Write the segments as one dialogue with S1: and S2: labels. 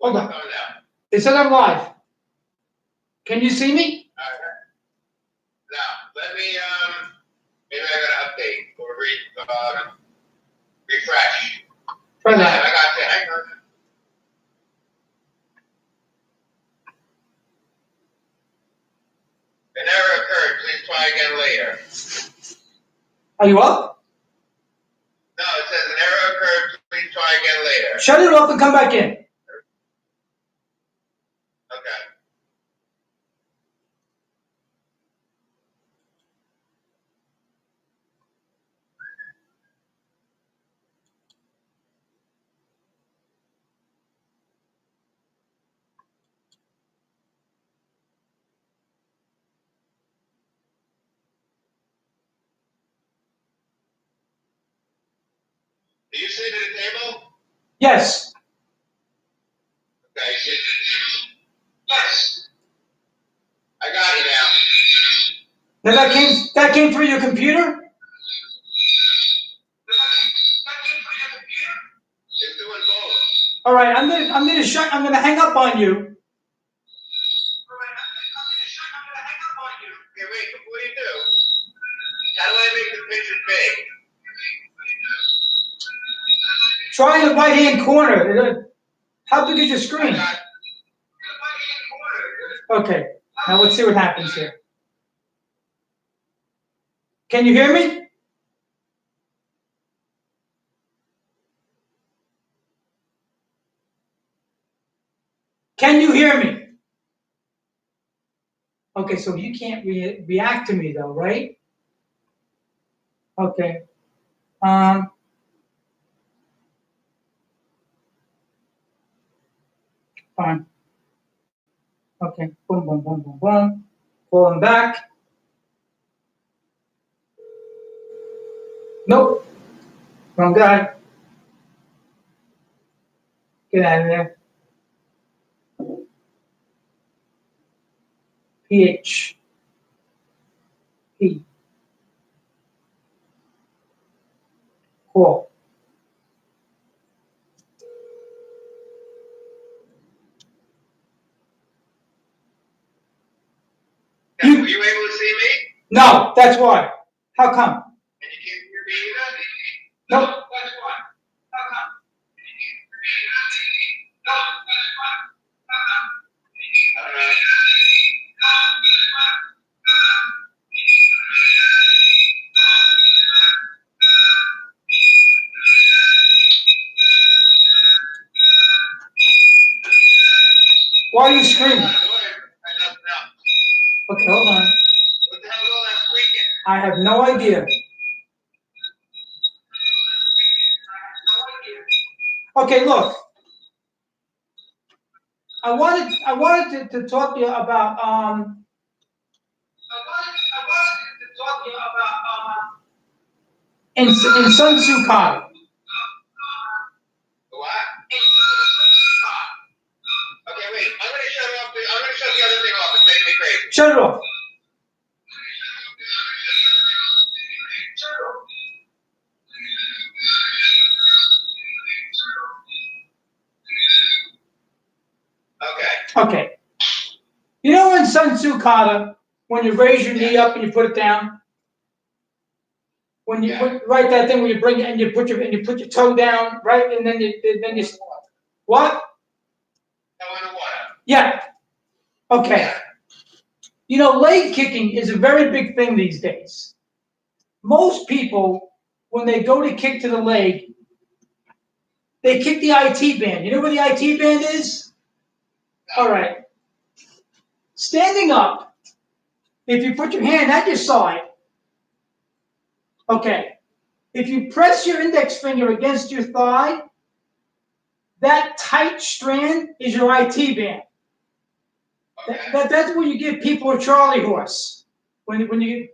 S1: Hold
S2: What's
S1: on.
S2: going down?
S1: It says I'm live. Can you see me?
S2: Now, let me, maybe I gotta update or refresh.
S1: Try
S2: I
S1: that.
S2: got you, hang on. An error occurred, please try again later.
S1: Are you up?
S2: No, it says an error occurred, please try again later.
S1: Shut it off and come back in.
S2: Okay. Do you sit at a table?
S1: Yes.
S2: Okay, yes. I got it now.
S1: Now that came through your computer?
S2: It's doing both.
S1: All right, I'm gonna hang up on you.
S2: Okay, wait, before you do, how do I make the picture big?
S1: Try the right-hand corner. How big is your screen? Okay, now let's see what happens here. Can you hear me? Can you hear me? Okay, so you can't react to me though, right? Okay. Fine. Okay. Boom, boom, boom, boom, boom. Pulling back. Nope. Wrong guy. Get out of there. PH. P. Cool.
S2: Were you able to see me?
S1: No, that's why. How come?
S2: And you can't hear me either?
S1: Nope.
S2: That's why. How come? And you can't hear me either? No, that's why. How come? I don't know.
S1: Why are you screaming?
S2: I don't know.
S1: Okay, hold on.
S2: What the hell is all that squeaking?
S1: I have no idea. Okay, look. I wanted to talk to you about in Sun Tzu Kata.
S2: What? Okay, wait. I'm gonna shut the other thing off. It's making me crazy.
S1: Shut it off.
S2: Okay.
S1: Okay. You know in Sun Tzu Kata, when you raise your knee up and you put it down? When you put that thing where you bring it and you put your toe down, right? And then you what?
S2: Go in the water.
S1: Yeah. Okay. You know, leg kicking is a very big thing these days. Most people, when they go to kick to the leg, they kick the IT band. You know where the IT band is? All right. Standing up, if you put your hand at your side, okay, if you press your index finger against your thigh, that tight strand is your IT band.
S2: Okay.
S1: That's where you give people a Charlie horse. When you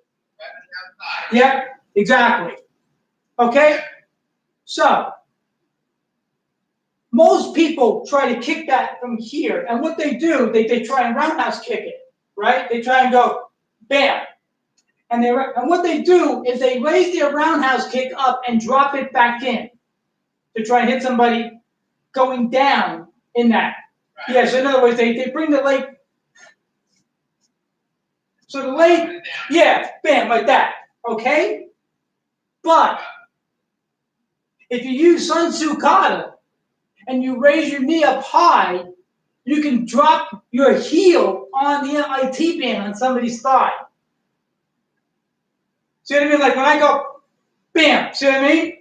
S1: yeah, exactly. Okay? So, most people try to kick that from here, and what they do, they try and roundhouse kick it, right? They try and go, bam. And what they do is they raise their roundhouse kick up and drop it back in to try and hit somebody going down in that. Yeah, so in other words, they bring the leg. So the leg, yeah, bam, like that. Okay? But if you use Sun Tzu Kata and you raise your knee up high, you can drop your heel on the IT band on somebody's thigh. See what I mean? Like when I go, bam, see what I mean?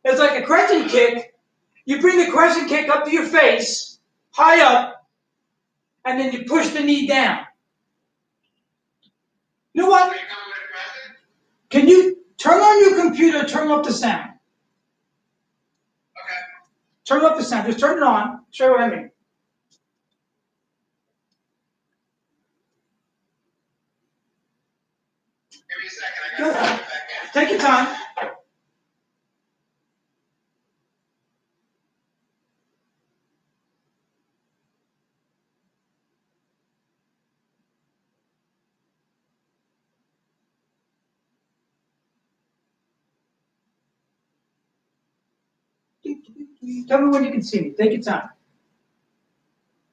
S1: It's like a crescent kick. You bring the crescent kick up to your face, high up, and then you push the knee down. You know what? Can you turn on your computer, turn up the sound?
S2: Okay.
S1: Turn up the sound. Just turn it on. Show you what I mean.
S2: Give me a second. I
S1: Go
S2: gotta
S1: ahead.
S2: put it back in.
S1: Take your time. Tell me when you can see me. Take your time.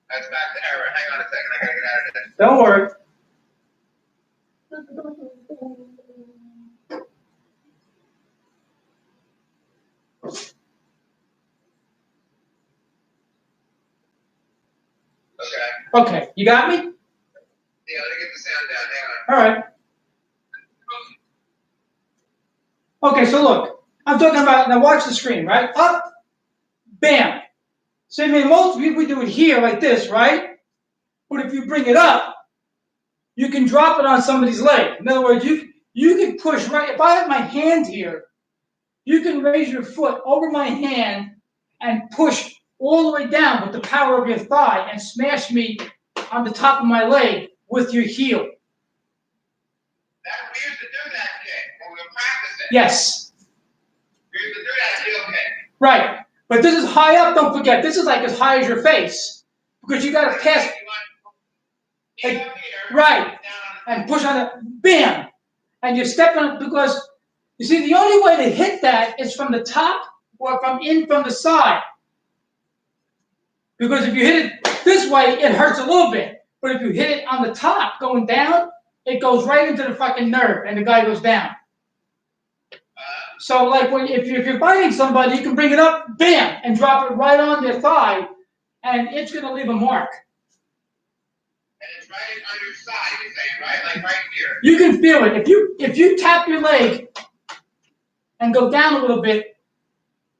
S2: That's back to error. Hang on a second. I gotta get out of this.
S1: Don't worry.
S2: Okay.
S1: Okay, you got me?
S2: Yeah, let me get the sound down. Hang on.
S1: All right. Okay, so look, I'm talking about, now watch the screen, right? Up, bam. So I mean, most people do it here like this, right? But if you bring it up, you can drop it on somebody's leg. In other words, you can push right, if I have my hand here, you can raise your foot over my hand and push all the way down with the power of your thigh and smash me on the top of my leg with your heel.
S2: We used to do that kick when we were practicing.
S1: Yes.
S2: We used to do that heel kick.
S1: Right. But this is high up, don't forget. This is like as high as your face. Because you got to pass.
S2: Knee up here,
S1: Right.
S2: down on
S1: And push on it. Bam. And you're stepping up because, you see, the only way to hit that is from the top or from the side. Because if you hit it this way, it hurts a little bit. But if you hit it on the top, going down, it goes right into the fucking nerve, and the guy goes down. So, like, if you're fighting somebody, you can bring it up, bam, and drop it right on their thigh, and it's going to leave a mark.
S2: And it's right on your side, you're saying, right? Like right here.
S1: You can feel it. If you tap your leg and go down a little bit,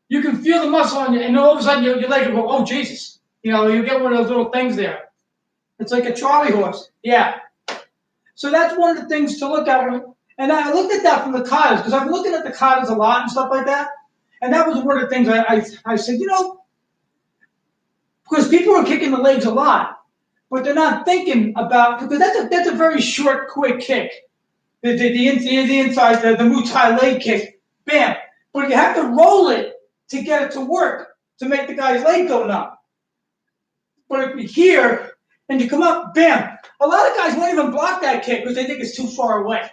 S1: you can feel the muscle on you, and all of a sudden your leg will go, oh, Jesus. You know, you get one of those little things there. It's like a Charlie horse. Yeah. So that's one of the things to look at. And I looked at that from the katas, because I'm looking at the katas a lot and stuff like that. And that was one of the things I said, you know, because people are kicking the legs a lot, but they're not thinking about, because that's a very short, quick kick. The inside, the Muay Thai leg kick, bam. But you have to roll it to get it to work, to make the guy's leg go numb. But if you're here and you come up, bam. A lot of guys won't even block that kick because they think it's too far away.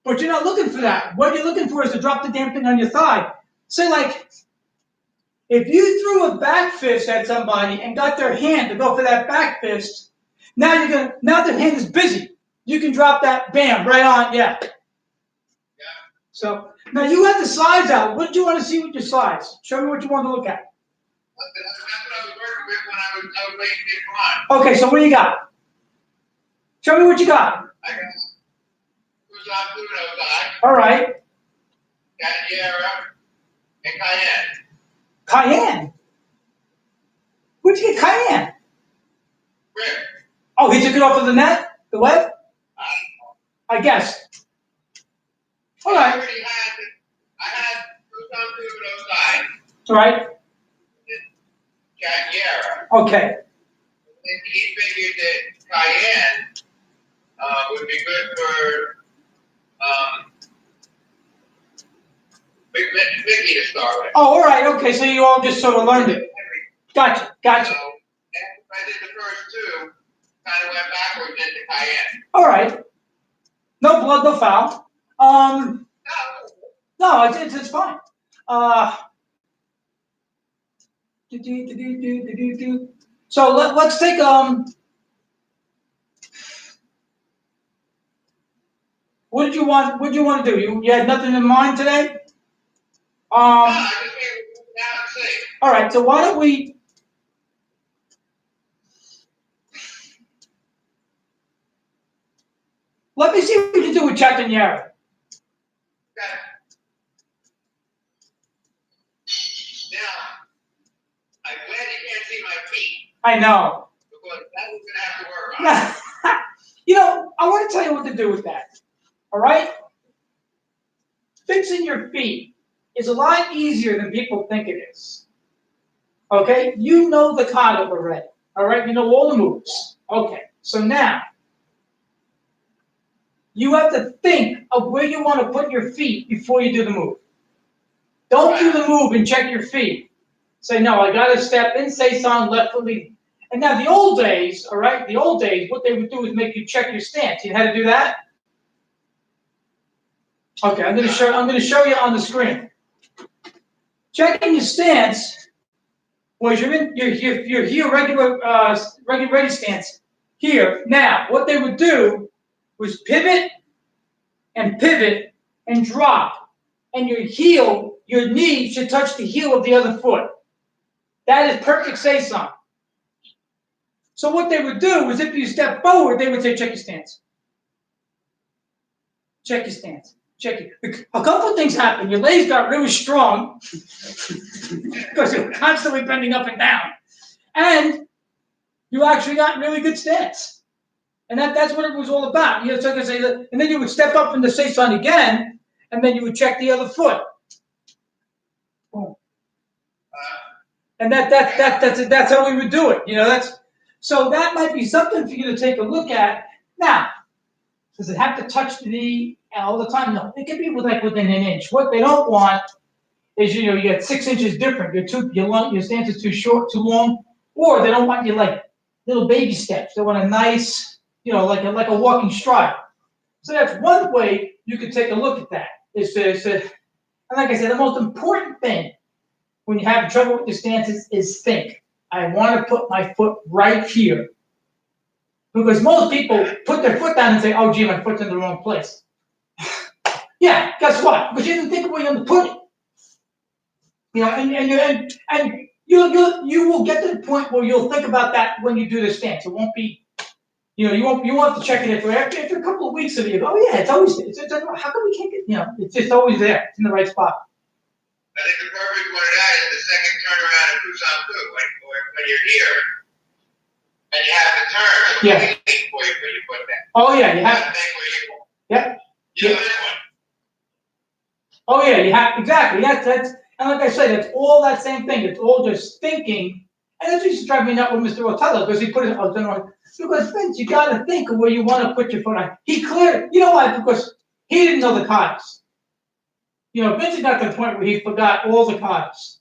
S1: But you're not looking for that. What you're looking for is to drop the damn thing on your thigh. Say, like, if you threw a back fist at somebody and got their hand to go for that back fist, now their hand is busy. You can drop that, bam, right on, yeah. So, now you have the sides out. What do you want to see with your sides? Show me what you want to look at.
S2: That's what I was working with when I was waiting to come on.
S1: Okay, so what do you got? Show me what you got.
S2: I got Cruzon Pluto guy,
S1: All right.
S2: Cannoniera, and Cayenne.
S1: Cayenne. Where'd you get Cayenne?
S2: Rick.
S1: Oh, he took it off of the net? The web? I guess. All right.
S2: I had Cruzon Pluto guy,
S1: All right.
S2: Cannoniera.
S1: Okay.
S2: And he figured that Cayenne would be good for Mickey to start with.
S1: Oh, all right. Okay, so you all just sort of learned it. Gotcha.
S2: So,
S1: Gotcha.
S2: I did the first two, kind of went backwards into Cayenne.
S1: All right. No blood, no foul. No, it's fine. So let's take what did you want to do? You had nothing in mind today?
S2: I just figured it out and see.
S1: All right, so why don't we let me see what we can do with Jack and Yarrow.
S2: Okay. Now, I'm glad you can't see my feet,
S1: I know.
S2: because that was gonna have to work on.
S1: You know, I want to tell you what to do with that. All right? Fixing your feet is a lot easier than people think it is. Okay? You know the kata already. All right? You know all the moves. Okay. So now, you have to think of where you want to put your feet before you do the move. Don't do the move and check your feet. Say, no, I got to step in, say something, left foot lead. And now the old days, all right, the old days, what they would do is make you check your stance. You had to do that? Okay, I'm going to show you on the screen. Checking your stance was you're here regular ready stance here. Now, what they would do was pivot and drop, and your knee should touch the heel of the other foot. That is perfect say-song. So what they would do is if you step forward, they would say, check your stance. Check your stance. Check it. A couple of things happened. Your legs got really strong because you were constantly bending up and down. And you actually got really good stance. And that's what it was all about. You know, so say that, and then you would step up in the say-song again, and then you would check the other foot. Boom. And that's how we would do it. You know, so that might be something for you to take a look at. Now, does it have to touch the knee all the time? No, it can be within an inch. What they don't want is, you know, you get 6 inches different. Your stance is too short, too long, or they don't want you like little baby steps. They want a nice, you know, like a walking stride. So that's one way you could take a look at that. And like I said, the most important thing when you have trouble with your stances is think. I want to put my foot right here. Because most people put their foot down and say, oh, gee, my foot's in the wrong place. Yeah, guess what? Because you didn't think of where you're going to put it. You know, and you will get to the point where you'll think about that when you do the stance. It won't be, you know, you won't have to check it after a couple of weeks of it. You go, oh yeah, it's always there. How come we can't get, you know, it's just always there. It's in the right spot.
S2: I think the perfect one of that is the second turnaround in Kusanku, when you're here and you have to turn.
S1: Yeah.
S2: Before you put your foot down.
S1: Oh yeah, you have.
S2: Yeah. You know
S1: Yeah.
S2: that one.
S1: Oh yeah, you have exactly. That's and like I said, it's all that same thing. It's all just thinking. And that's what used to drive me nuts with Mr. Rotella because he put it on because Vince, you gotta think of where you want to put your foot on. He cleared, you know why? Because he didn't know the katas. You know, Vince got to the point where he forgot all the katas.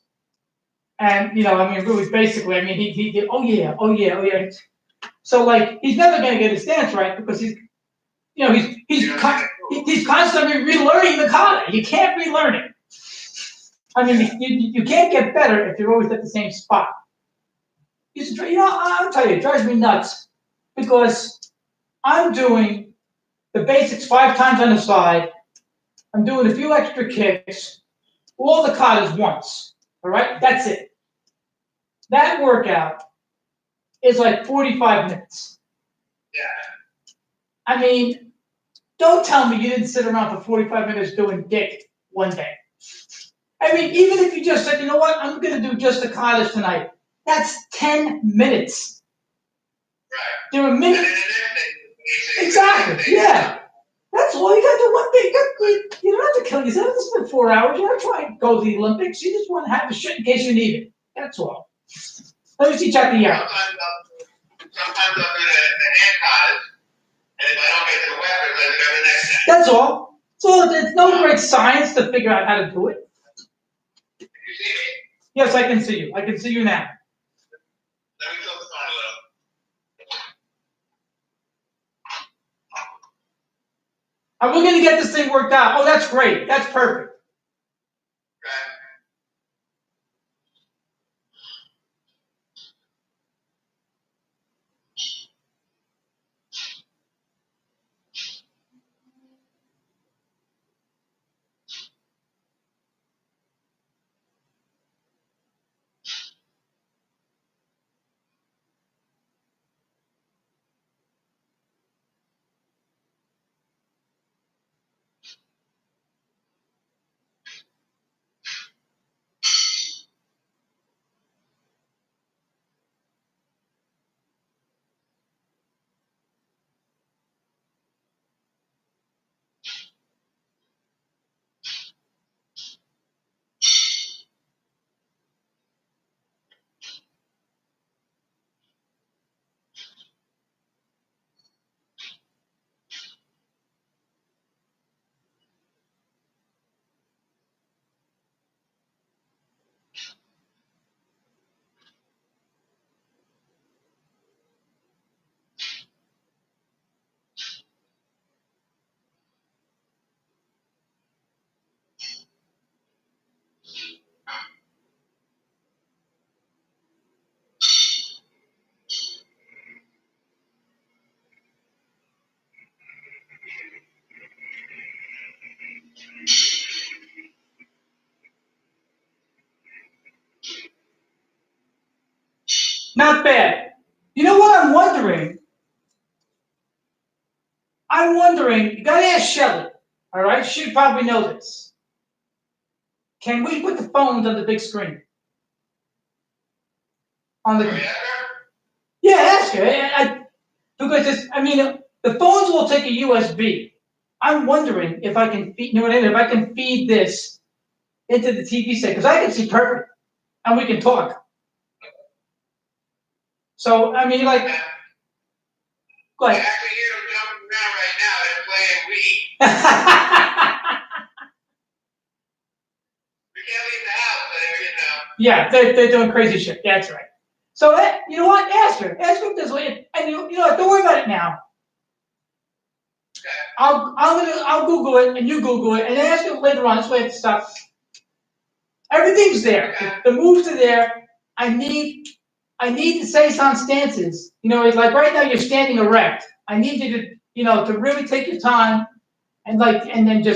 S1: And you know, I mean, really basically, I mean he did, oh yeah. So like he's never gonna get his stance right because he's you know, he's constantly relearning the kata. You can't relearn it. I mean, you can't get better if you're always at the same spot. You know, I'll tell you, it drives me nuts because I'm doing the basics 5 times on the side. I'm doing a few extra kicks, all the katas once. All right, that's it. That workout is like 45 minutes.
S2: Yeah.
S1: I mean, don't tell me you didn't sit around for 45 minutes doing dick one day. I mean, even if you just said, you know what, I'm going to do just the katas tonight. That's 10 minutes.
S2: Right.
S1: There are
S2: And
S1: minutes.
S2: then the next thing.
S1: Exactly. Yeah. That's all you got to do. One thing. You don't have to kill yourself. It's been 4 hours. You're not trying to go to the Olympics. You just want to have the shit in case you need it. That's all. Let me see Chucky here.
S2: Sometimes I'll do the hand katas, and if I don't get to the weapons, I go to the next thing.
S1: That's all. So there's no great science to figure out how to do it.
S2: Can you see me?
S1: Yes, I can see you. I can see you now.
S2: Let me focus on a little.
S1: And we're going to get this thing worked out. Oh, that's great. That's perfect. Not bad. You know what I'm wondering? You gotta ask Shelly, all right? She'd probably know this. Can we put the phones on the big screen? On the, yeah, ask her. Because the phones will take a USB. I'm wondering if I can feed, you know what I mean? If I can feed this into the TV set, because I can see perfect, and we can talk. So, I mean, like, go
S2: I
S1: ahead.
S2: actually hear them jumping around right now. They're playing Wii. We can't leave the house, but
S1: Yeah, they're doing crazy shit. That's right. So, you know what? Ask her. Ask her this way. And you know what? Don't worry about it now.
S2: Okay.
S1: I'll Google it, and you Google it, and then ask her later on. This way, it's stuff. Everything's there.
S2: Okay.
S1: The moves are there. I need the Saison stances. You know, it's like right now you're standing erect. I need you to, to really take your time and then do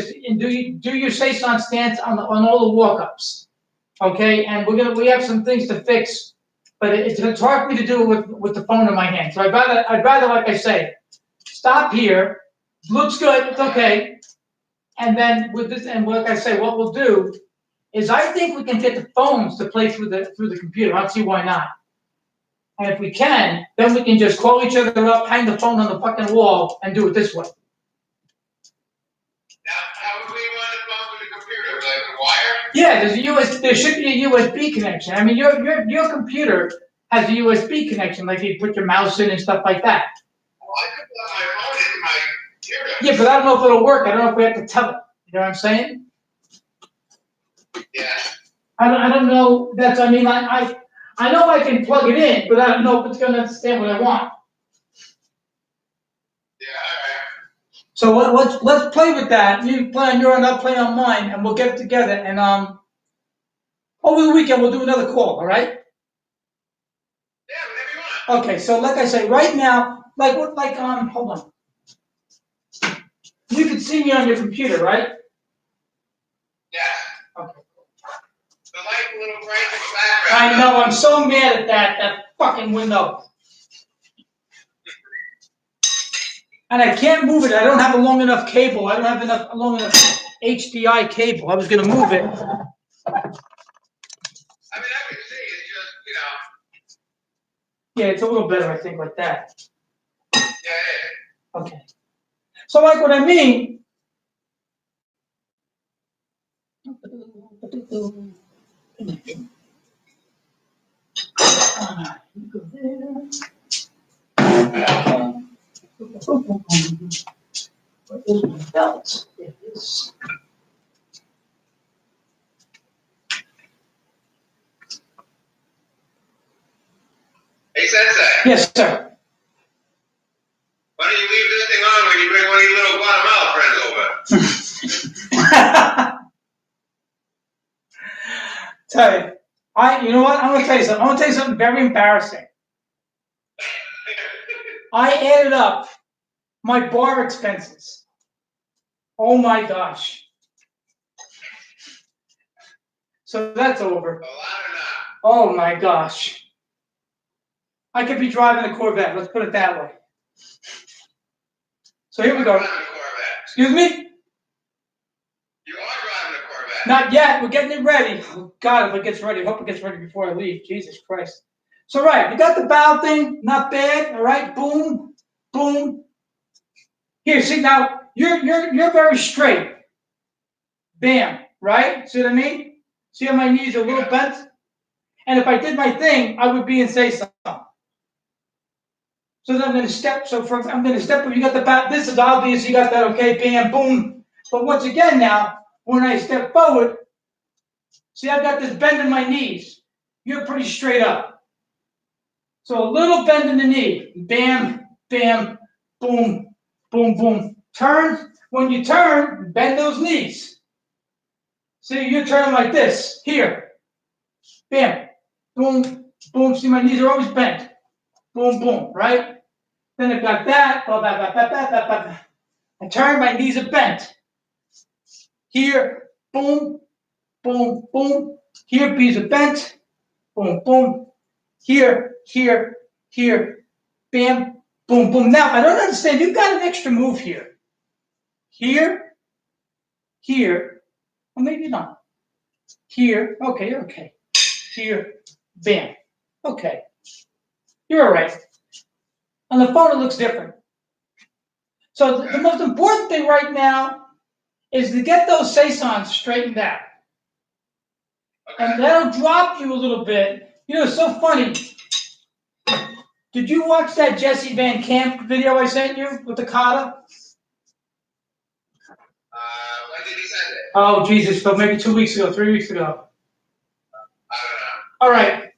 S1: your Saison stance on all the walk-ups. Okay, and we have some things to fix, but it's hard for me to do it with the phone in my hand. So I'd rather, like I say, stop here. Looks good. It's okay. And then with this, and like I say, what we'll do is I think we can get the phones to play through the computer. I don't see why not. And if we can, then we can just call each other up, hang the phone on the fucking wall, and do it this way.
S2: Now, how would we run the phone with the computer? Like a wire?
S1: Yeah, there should be a USB connection. I mean, your computer has a USB connection, like you put your mouse in and stuff like that.
S2: Well, I could plug my phone into my computer.
S1: Yeah, but I don't know if it'll work. I don't know if we have to tell it. You know what I'm saying?
S2: Yeah.
S1: I don't know. I know I can plug it in, but I don't know if it's going to understand what I want.
S2: Yeah, all right.
S1: So let's play with that. You play on your end, I'll play on mine, and we'll get it together. And over the weekend we'll do another call. All right?
S2: Yeah, whatever you want.
S1: Okay. So like I say, right now, hold on. You can see me on your computer, right?
S2: Yeah.
S1: Okay.
S2: The light's a little bright in the background.
S1: I know. I'm so mad at that fucking window. And I can't move it. I don't have a long enough cable. I don't have a long enough HDI cable. I was going to move it.
S2: I mean, I can see. It's just,
S1: Yeah, it's a little better, I think, like that.
S2: Yeah.
S1: Okay. So, like, what I mean. What is my belt? It is.
S2: Hey, Sensei.
S1: Yes, sir.
S2: Why don't you leave this thing on when you bring one of your little Guatemala friends over?
S1: Tell you, you know what? I'm gonna tell you something. I'm gonna tell you something very embarrassing. I added up my bar expenses. Oh my gosh. So that's over.
S2: A lot or not?
S1: Oh my gosh. I could be driving a Corvette. Let's put it that way. So here we go.
S2: You're driving a Corvette.
S1: Excuse me?
S2: You are driving a Corvette.
S1: Not yet. We're getting it ready. Oh, God, if it gets ready. I hope it gets ready before I leave. Jesus Christ. So, right. You got the bow thing. Not bad. All right. Boom. Boom. Here, see, now, you're very straight. Bam. Right? See what I mean? See how my knees are a little bent? And if I did my thing, I would be in say something. So then I'm going to step. I'm going to step. You got the back. This is obvious. You got that. Okay. Bam. Boom. But once again, now when I step forward, see I've got this bend in my knees. You're pretty straight up. So a little bend in the knee. Bam. Bam. Boom. Boom. Boom. Turn. When you turn, bend those knees. See, you're turning like this. Here. Bam. Boom. Boom. See, my knees are always bent. Boom. Boom. Right. Then I've got that. I turn, my knees are bent. Here, boom, boom, boom. Here, knees are bent. Boom, boom. here, here, here, bam, boom, boom. Now, I don't understand. You've got an extra move here. Here, here, or maybe not. Here, okay, okay. Here, bam. Okay. You're all right. On the phone, it looks different. So the most important thing right now is to get those saisons straightened out. And that'll drop you a little bit. You know, it's so funny. Did you watch that Jesse Van Camp video I sent you with the kata?
S2: When did he send it?
S1: Oh, Jesus, so maybe 2 weeks ago, 3 weeks ago.
S2: I don't know.
S1: All right.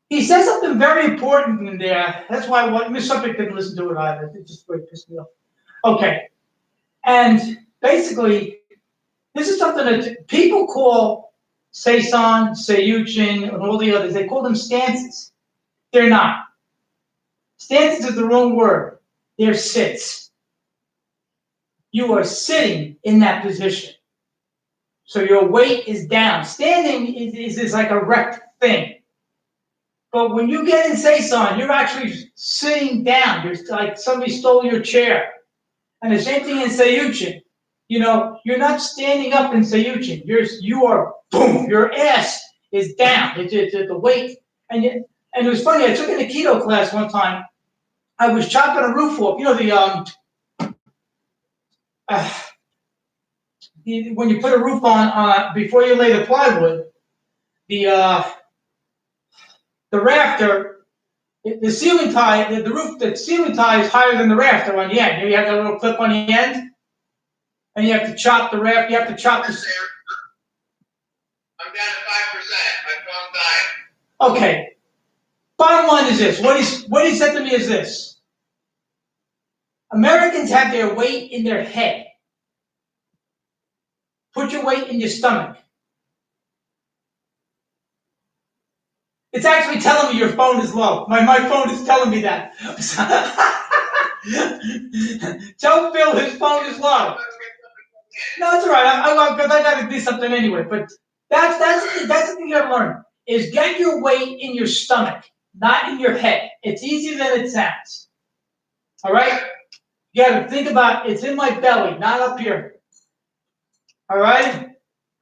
S1: He said something very important in there. That's why Miss Subject didn't listen to it either. It just really pissed me off. Okay. And basically, this is something that people call Seisan, Seiyuchin, and all the others. They call them stances. They're not. Stances is the wrong word. They're sits. You are sitting in that position. So your weight is down. Standing is like a erect thing. But when you get in Seisan, you're actually sitting down. You're like somebody stole your chair. And the same thing in Seiyuchin. You know, you're not standing up in Seiyuchin. You are, boom, your ass is down. It's the weight. And it was funny, I took an Aikido class one time. I was chopping a roof off. You know, when you put a roof on before you lay the plywood, the rafter, the ceiling tie, the ceiling tie is higher than the rafter on the end. You have that little clip on the end, and you have to chop the raft. You have to chop the.
S2: I'm down to 5%. My phone's dying.
S1: Okay. Bottom line is this. What he said to me is this. Americans have their weight in their head. Put your weight in your stomach. It's actually telling me your phone is low. My phone is telling me that. Tell Phil his phone is low. No, it's all right. I got to do something anyway. But that's the thing you got to learn is get your weight in your stomach, not in your head. It's easier than it sounds. All right. You got to think about it's in my belly, not up here. All right.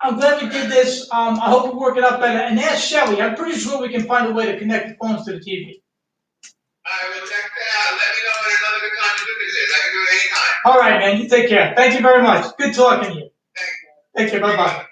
S1: I'm glad we did this. I hope we work it out better. And ask Shelly. I'm pretty sure we can find a way to connect the phones to the TV.
S2: I will check that out. Let me know when another good time to do this is. I can do it anytime.
S1: All right, man. You take care. Thank you very much. Good talking to you.
S2: Thank you.
S1: Take care. Bye-bye.